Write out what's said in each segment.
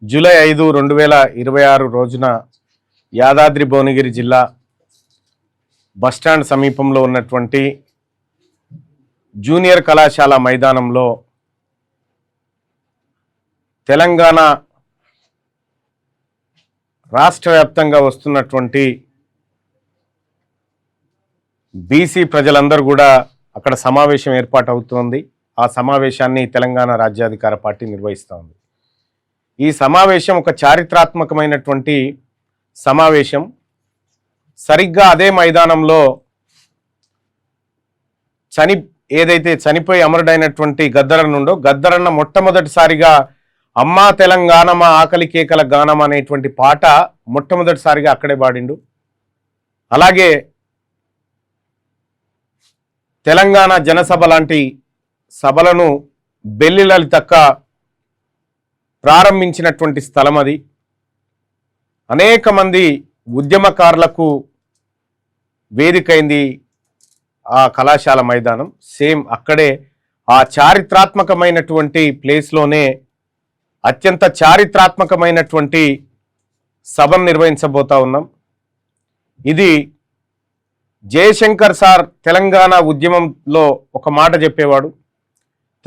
July 5, 2026 రోజున యాదాద్రి భువనగిరి జిల్లా bus stand సమీపంలో ఉన్నటువంటి జూనియర్ కళాశాల మైదానంలో తెలంగాణ రాష్ట్ర వ్యాప్తంగా వస్తున్నటువంటి బీసీ ప్రజలందరూ కూడా అక్కడ సమావేశం ఏర్పాటు అవుతోంది. ఆ సమావేశాన్ని తెలంగాణ రాజ్యాధికార పార్టీ నిర్వహిస్తోంది. ఈ సమావేశం ఒక చారిత్రాత్మకమైనటువంటి సమావేశం. సరిగ్గా అదే మైదానంలో ఏదైతే చనిపోయి అమరుడైనటువంటి గద్దరన్న ఉండో గద్దరన్న మొట్టమొదటిసారిగా అమ్మా తెలంగాణ మా ఆకలి కేకల గానం అనేటువంటి పాట మొట్టమొదటిసారిగా అక్కడే పాడిండు. అలాగే తెలంగాణ జనసభ లాంటి సభలను బెల్లి లలితక్క ప్రారంభించినటువంటి స్థలం అది. అనేక మంది ఉద్యమకారులకు వేదికైంది ఆ కళాశాల మైదానం. సేమ్ అక్కడే ఆ చారిత్రాత్మకమైనటువంటి ప్లేస్లోనే అత్యంత చారిత్రాత్మకమైనటువంటి సభను నిర్వహించబోతా ఉన్నాం. ఇది జయశంకర్ సార్ తెలంగాణ ఉద్యమంలో ఒక మాట చెప్పేవాడు.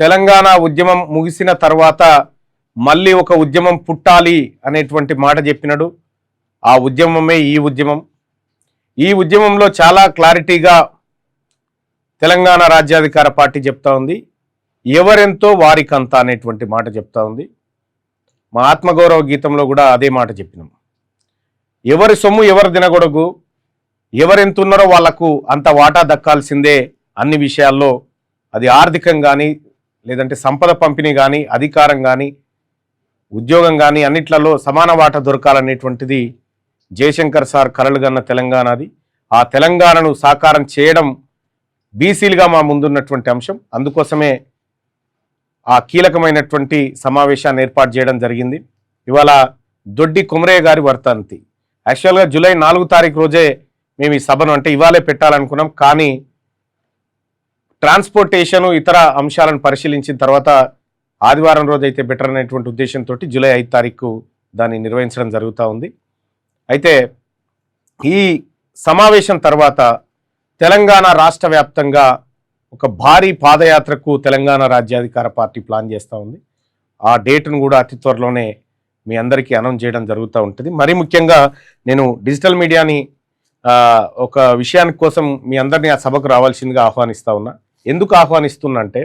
తెలంగాణ ఉద్యమం ముగిసిన తర్వాత మళ్ళీ ఒక ఉద్యమం పుట్టాలి అనేటువంటి మాట చెప్పినాడు. ఆ ఉద్యమమే ఈ ఉద్యమం. ఈ ఉద్యమంలో చాలా క్లారిటీగా తెలంగాణ రాజ్యాధికార పార్టీ చెప్తా ఉంది. ఎవరెంతో వారికంత అనేటువంటి మాట చెప్తా ఉంది. మా ఆత్మగౌరవ గీతంలో కూడా అదే మాట చెప్పినాం. ఎవరి సొమ్ము ఎవరు తినకూడదు, ఎవరెంతున్నారో వాళ్లకు అంత వాటా దక్కాల్సిందే అన్ని విషయాల్లో. అది ఆర్థికం కానీ, లేదంటే సంపద పంపిణీ కానీ, అధికారం కానీ, ఉద్యోగం కానీ అన్నిట్లలో సమాన వాటా దొరకాలనేటువంటిది జయశంకర్ సార్ కలలుగన్న తెలంగాణది. ఆ తెలంగాణను సాకారం చేయడం బీసీలుగా మా ముందున్నటువంటి అంశం. అందుకోసమే ఆ కీలకమైనటువంటి సమావేశాన్ని ఏర్పాటు చేయడం జరిగింది. ఇవాళ దొడ్డి కుమరయ్య గారి వర్ధంతి. యాక్చువల్గా జూలై 4 తారీఖు రోజే మేము ఈ సభను అంటే ఇవాళే పెట్టాలనుకున్నాం. కానీ ట్రాన్స్పోర్టేషను ఇతర అంశాలను పరిశీలించిన తర్వాత ఆదివారం రోజు అయితే బెటర్ అనేటువంటి ఉద్దేశంతో జూలై 5 తారీఖు దాన్ని నిర్వహించడం జరుగుతూ ఉంది. అయితే ఈ సమావేశం తర్వాత తెలంగాణ రాష్ట్ర వ్యాప్తంగా ఒక భారీ పాదయాత్రకు తెలంగాణ రాజ్యాధికార పార్టీ ప్లాన్ చేస్తూ ఉంది. ఆ డేట్ను కూడా అతి త్వరలోనే మీ అందరికీ అనౌన్స్ చేయడం జరుగుతూ ఉంటుంది. మరీ ముఖ్యంగా నేను డిజిటల్ మీడియాని ఒక విషయానికి కోసం మీ అందరినీ ఆ సభకు రావాల్సిందిగా ఆహ్వానిస్తూ ఉన్నా. ఎందుకు ఆహ్వానిస్తున్నా అంటే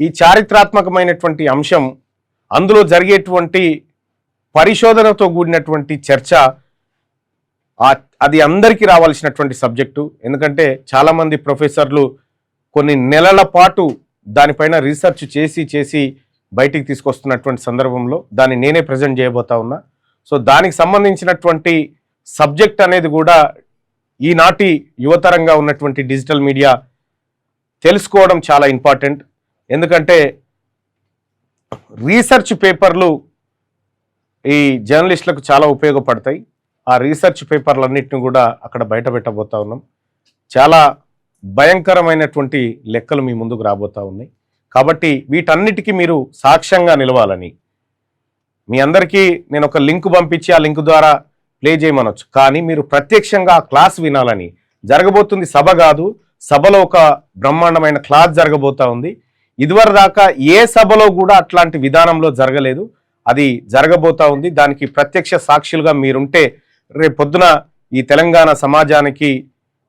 ఈ చారిత్రాత్మకమైనటువంటి అంశం, అందులో జరిగేటువంటి పరిశోధనతో కూడినటువంటి చర్చ, అది అందరికీ రావాల్సినటువంటి సబ్జెక్టు. ఎందుకంటే చాలామంది ప్రొఫెసర్లు కొన్ని నెలల పాటు దానిపైన రీసెర్చ్ చేసి బయటికి తీసుకొస్తున్నటువంటి సందర్భంలో దాన్ని నేనే ప్రజెంట్ చేయబోతా ఉన్నా. సో దానికి సంబంధించినటువంటి సబ్జెక్ట్ అనేది కూడా ఈనాటి యువతరంగా ఉన్నటువంటి డిజిటల్ మీడియా తెలుసుకోవడం చాలా ఇంపార్టెంట్. ఎందుకంటే రీసెర్చ్ పేపర్లు ఈ జర్నలిస్టులకు చాలా ఉపయోగపడతాయి. ఆ రీసెర్చ్ పేపర్లన్నింటినీ కూడా అక్కడ బయట పెట్టబోతా ఉన్నాం. చాలా భయంకరమైనటువంటి లెక్కలు మీ ముందుకు రాబోతా ఉన్నాయి. కాబట్టి వీటన్నిటికీ మీరు సాక్ష్యంగా నిలవాలని మీ అందరికీ నేను ఒక లింక్ పంపించి ఆ లింక్ ద్వారా ప్లే చేయమనొచ్చు. కానీ మీరు ప్రత్యక్షంగా ఆ క్లాస్ వినాలని. జరగబోతుంది సభ కాదు, సభలో ఒక బ్రహ్మాండమైన క్లాస్ జరగబోతా ఉంది. ఇదివరకు దాకా ఏ సభలో కూడా అట్లాంటి విధానంలో జరగలేదు. అది జరగబోతా ఉంది. దానికి ప్రత్యక్ష సాక్షులుగా మీరుంటే రేపు పొద్దున ఈ తెలంగాణ సమాజానికి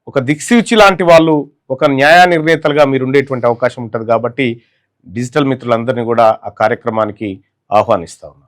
ఒక దిక్సూచి లాంటి వాళ్ళు, ఒక న్యాయ నిర్ణేతలుగా మీరు ఉండేటువంటి అవకాశం ఉంటుంది. కాబట్టి డిజిటల్ మిత్రులందరినీ కూడా ఆ కార్యక్రమానికి ఆహ్వానిస్తా ఉన్నాం.